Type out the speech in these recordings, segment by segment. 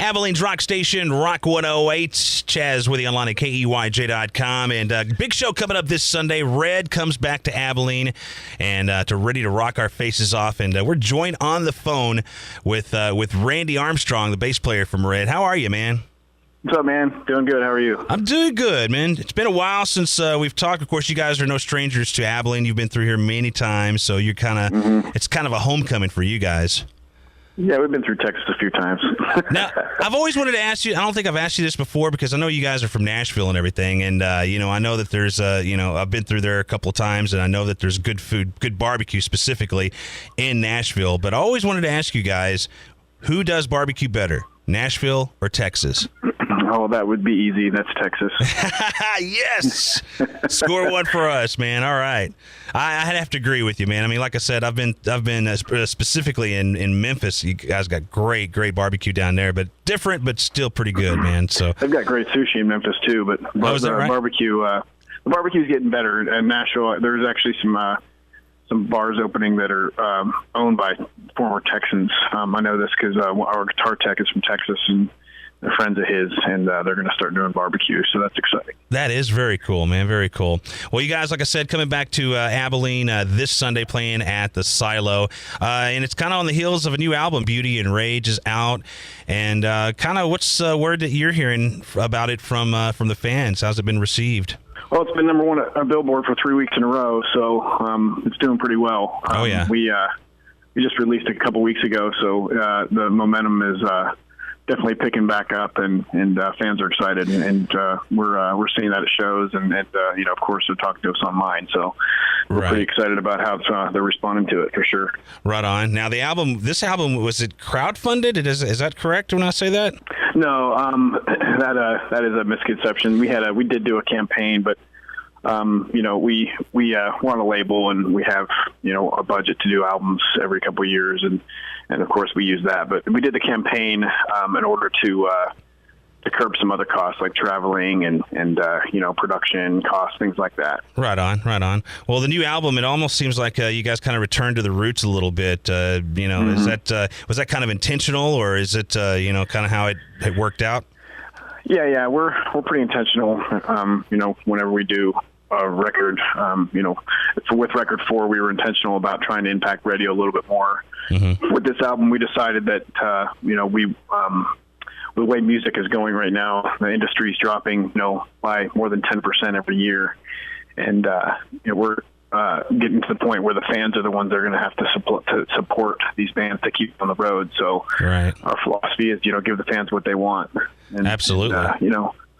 Abilene's Rock Station, Rock 108. Chaz with you online at KEYJ.com. And big show coming up this Sunday. Red comes back to Abilene and to ready to rock our faces off. And we're joined on the phone with Randy Armstrong, the bass player from Red. How are you, man? What's up, man? Doing good. How are you? I'm doing good, man. It's been a while since we've talked. Of course, you guys are no strangers to Abilene. You've been through here many times, so you're kind of it's kind of a homecoming for you guys. Yeah, we've been through Texas a few times. Now, I've always wanted to ask you, I don't think I've asked you this before because I know you guys are from Nashville and everything, and, I know that there's, I've been through there a couple of times, and I know that there's good food, good barbecue specifically in Nashville, but I always wanted to ask you guys, who does barbecue better, Nashville or Texas? Oh, that would be easy. That's Texas. Yes! Score one for us, man. All right. I'd have to agree with you, man. I mean, like I said, I've been specifically in Memphis. You guys got great barbecue down there, but different, but still pretty good, man. So they've got great sushi in Memphis too, but is that right? The barbecue's getting better. In Nashville, there's actually some bars opening that are owned by former Texans. I know this because our guitar tech is from Texas, and they're friends of his, and they're going to start doing barbecue, so that's exciting. That is very cool, man. Very cool. Well, you guys, like I said, coming back to Abilene this Sunday, playing at the Silo, and it's kind of on the heels of a new album. Beauty and Rage is out, and kind of what's the word that you're hearing about it from the fans? How's it been received? Well, it's been number one on Billboard for 3 weeks in a row, so it's doing pretty well. Oh, yeah. We just released it a couple weeks ago, so the momentum is definitely picking back up, and fans are excited, and we're seeing that at shows, and of course they're talking to us online, so we're pretty excited about how they're responding to it for sure. Right on. Now this album, was it crowdfunded? Is that correct when I say that? No, that is a misconception. We did do a campaign, but we're on a label, and we have a budget to do albums every couple of years, and of course we use that. But we did the campaign in order to curb some other costs like traveling and production costs, things like that. Right on. Well, the new album, it almost seems like you guys kind of returned to the roots a little bit. Is that was that kind of intentional, or is it kind of how it worked out? Yeah, we're pretty intentional. Whenever we do a record, with Record 4, we were intentional about trying to impact radio a little bit more. With this album, we decided that the way music is going right now, the industry's dropping, by more than 10% every year, and we're getting to the point where the fans are the ones that are going to have to support these bands to keep on the road. So our philosophy is, give the fans what they want. And, absolutely.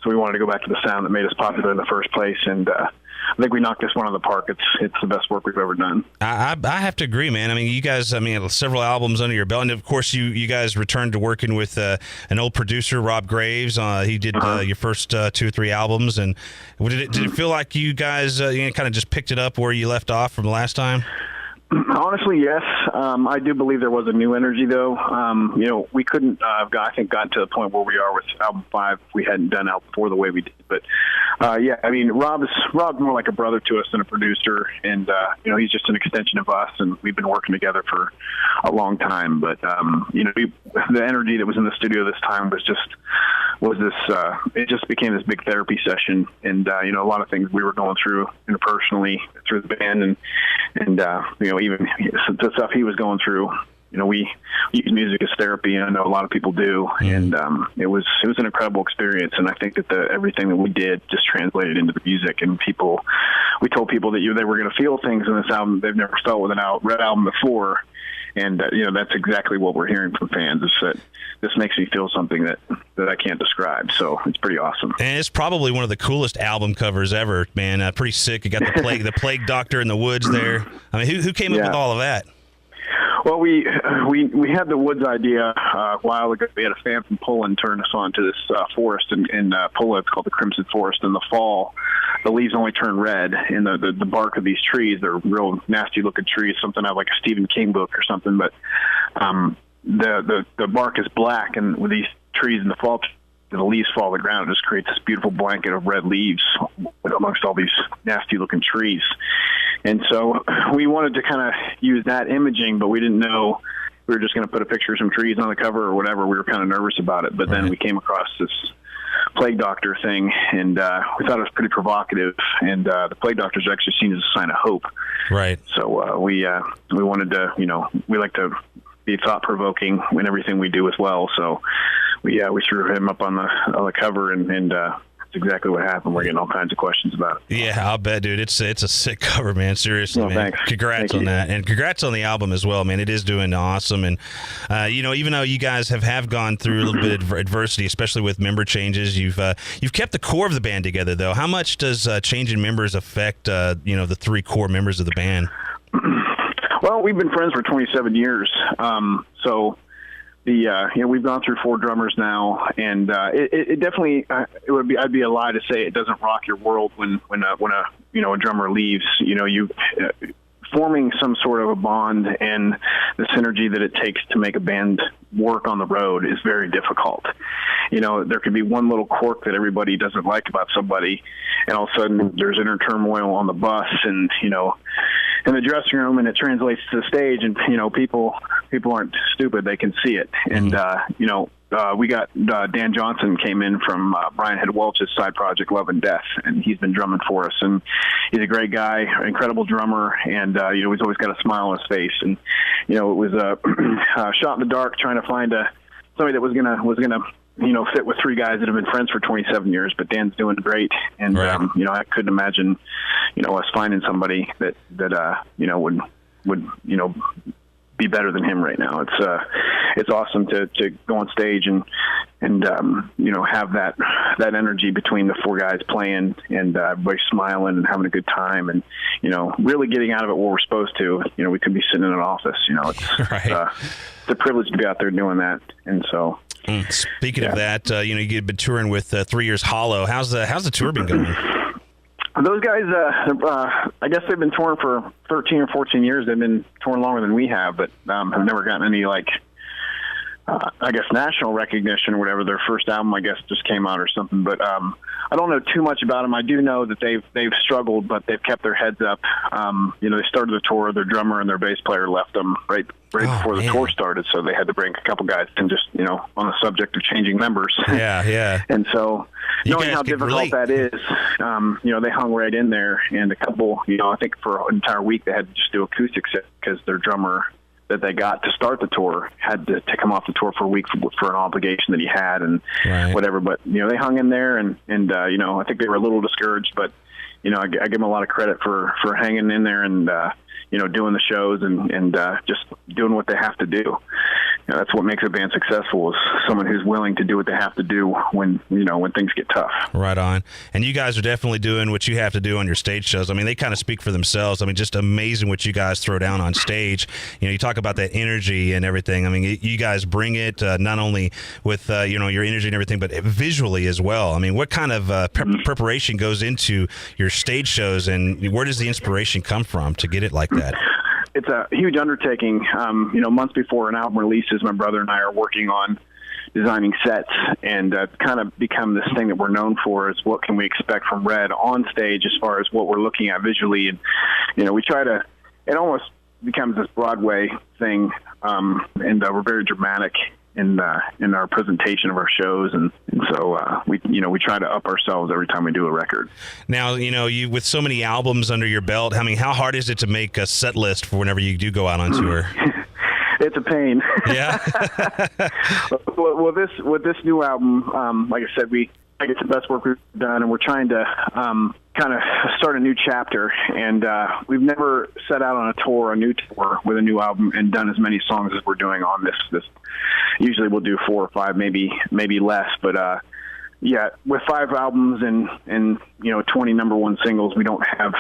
So we wanted to go back to the sound that made us popular in the first place, and I think we knocked this one out of the park. It's the best work we've ever done. I have to agree, man. I mean, you guys, several albums under your belt, and of course, you guys returned to working with an old producer, Rob Graves. He did your first 2 or 3 albums, and did it feel like you guys kind of just picked it up where you left off from the last time? Honestly, yes. I do believe there was a new energy, though. We couldn't have gotten to the point where we are with album 5 if we hadn't done album 4 the way we did. But Rob's more like a brother to us than a producer, and he's just an extension of us, and we've been working together for a long time. But the energy that was in the studio this time it just became this big therapy session, and a lot of things we were going through interpersonally through the band, and even the stuff he was going through. We use music as therapy, and I know a lot of people do, and it was an incredible experience. And I think that everything that we did just translated into the music, and we told people that they were going to feel things in this album they've never felt with a Red album before. And that's exactly what we're hearing from fans, is that this makes me feel something that I can't describe. So it's pretty awesome. And it's probably one of the coolest album covers ever, man. Pretty sick. You got the plague doctor in the woods there. I mean, who came up with all of that? Well, we had the woods idea a while ago. We had a fan from Poland turn us on to this forest in Poland. It's called the Crimson Forest. In the fall, the leaves only turn red, and the bark of these trees, they're real nasty-looking trees, something out of like a Stephen King book or something. But the bark is black, and with these trees in the fall, the leaves fall to the ground. It just creates this beautiful blanket of red leaves amongst all these nasty-looking trees. And so we wanted to kind of use that imaging, but we didn't know we were just going to put a picture of some trees on the cover or whatever. We were kind of nervous about it, but then we came across this plague doctor thing, and we thought it was pretty provocative, and the plague doctor is actually seen as a sign of hope. Right. So we wanted to, we like to be thought-provoking in everything we do as well. So we threw him up on the cover, and that's exactly what happened. We're getting all kinds of questions about it. Yeah, I'll bet, dude. It's a sick cover, man. Seriously, man. Thanks. Congrats on that, and congrats on the album as well, man. It is doing awesome, and even though you guys have gone through a little bit of adversity, especially with member changes, you've kept the core of the band together, though. How much does changing members affect the three core members of the band? Well, we've been friends for 27 years, so. We've gone through 4 drummers now, and it definitely I'd be a lie to say it doesn't rock your world when a drummer leaves. You forming some sort of a bond and the synergy that it takes to make a band work on the road is very difficult. There could be one little quirk that everybody doesn't like about somebody, and all of a sudden there's inner turmoil on the bus, and in the dressing room, and it translates to the stage, and people aren't stupid; they can see it. And we got Dan Johnson came in from Brian Head Welch's side project, Love and Death, and he's been drumming for us. And he's a great guy, incredible drummer, and he's always got a smile on his face. And it was a shot in the dark trying to find somebody that was gonna fit with 3 guys that have been friends for 27 years. But Dan's doing great, and right. I couldn't imagine us finding somebody that would be better than him right now. It's awesome to go on stage and have that energy between the 4 guys playing, and everybody smiling and having a good time, and really getting out of it what we're supposed to. We could be sitting in an office. It's right. It's a privilege to be out there doing that, and so. Speaking of that, you've been touring with 3 Years Hollow. How's the tour been going? Those guys, I guess they've been touring for 13 or 14 years. They've been touring longer than we have, but have never gotten any, national recognition or whatever. Their first album, I guess, just came out or something. But I don't know too much about them. I do know that they've struggled, but they've kept their heads up. They started the tour. Their drummer and their bass player left them right before the tour started, so they had to bring a couple guys in just, on the subject of changing members. Yeah. And so knowing how difficult that is, they hung right in there, and a couple, I think for an entire week they had to just do acoustic set because their drummer that they got to start the tour had to come off the tour for a week for an obligation that he had and whatever. But, they hung in there, and I think they were a little discouraged, but, I give them a lot of credit for hanging in there and, doing the shows and just doing what they have to do. That's what makes a band successful, is someone who's willing to do what they have to do when things get tough. Right on. And you guys are definitely doing what you have to do on your stage shows. I mean, they kind of speak for themselves. I mean, just amazing what you guys throw down on stage. You talk about that energy and everything. I mean, you guys bring it not only with, your energy and everything, but visually as well. I mean, what kind of preparation goes into your stage shows, and where does the inspiration come from to get it like that? It's a huge undertaking. Months before an album releases, my brother and I are working on designing sets, and kind of become this thing that we're known for, is what can we expect from Red on stage as far as what we're looking at visually. And, we try to, it almost becomes this Broadway thing, and we're very dramatic in our presentation of our shows, and so we try to up ourselves every time we do a record. Now, you with so many albums under your belt, I mean, how hard is it to make a set list for whenever you do go out on tour? It's a pain. Yeah. Well, with this new album, like I said, I think it's the best work we've done, and we're trying to kind of start a new chapter. And we've never set out on a new tour with a new album and done as many songs as we're doing on this. Usually we'll do 4 or 5, maybe less. But with 5 albums and 20 number 1 singles, we don't have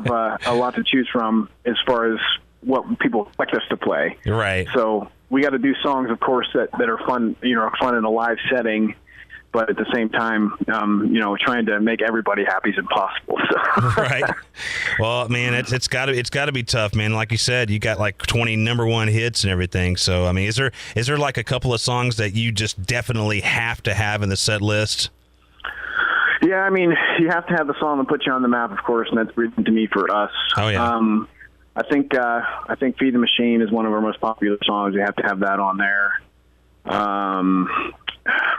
a lot to choose from as far as what people expect us to play. Right. So we got to do songs, of course, that are fun, fun in a live setting, but at the same time, trying to make everybody happy as impossible. So. Right. Well, man, it's got to be tough, man. Like you said, you got like 20 number 1 hits and everything. So, I mean, is there like a couple of songs that you just definitely have to have in the set list? Yeah, I mean, you have to have the song that puts you on the map, of course, and that's Breathing to Me for us. Oh, yeah. I think "Feed the Machine" is one of our most popular songs. You have to have that on there.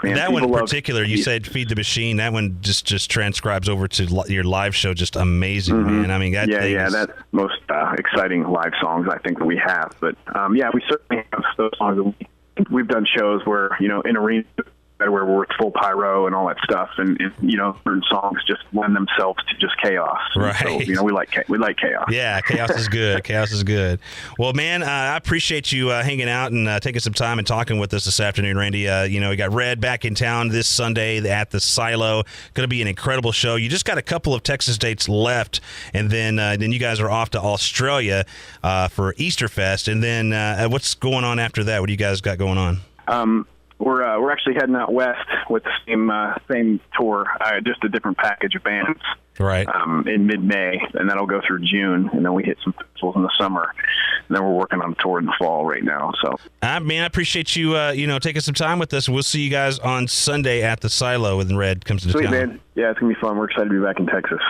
Man, that one in particular, you said "Feed the Machine." That one just transcribes over to your live show. Just amazing, man. I mean, that's most exciting live songs I think that we have. But we certainly have those songs. We've done shows where in arenas where it's full pyro and all that stuff, and certain songs just lend themselves to just chaos. Right. So, we like chaos. Yeah, chaos is good. Chaos is good. Well, man, I appreciate you hanging out and taking some time and talking with us this afternoon, Randy. We got Red back in town this Sunday at the Silo. Going to be an incredible show. You just got a couple of Texas dates left, and then you guys are off to Australia for Easter Fest. And then what's going on after that? What do you guys got going on? We're actually heading out west with the same tour, just a different package of bands. Right. In mid-May, and that'll go through June, and then we hit some festivals in the summer, and then we're working on a tour in the fall right now. So, man, I appreciate you, taking some time with us. We'll see you guys on Sunday at the Silo when Red comes to town. Man. Yeah, it's gonna be fun. We're excited to be back in Texas.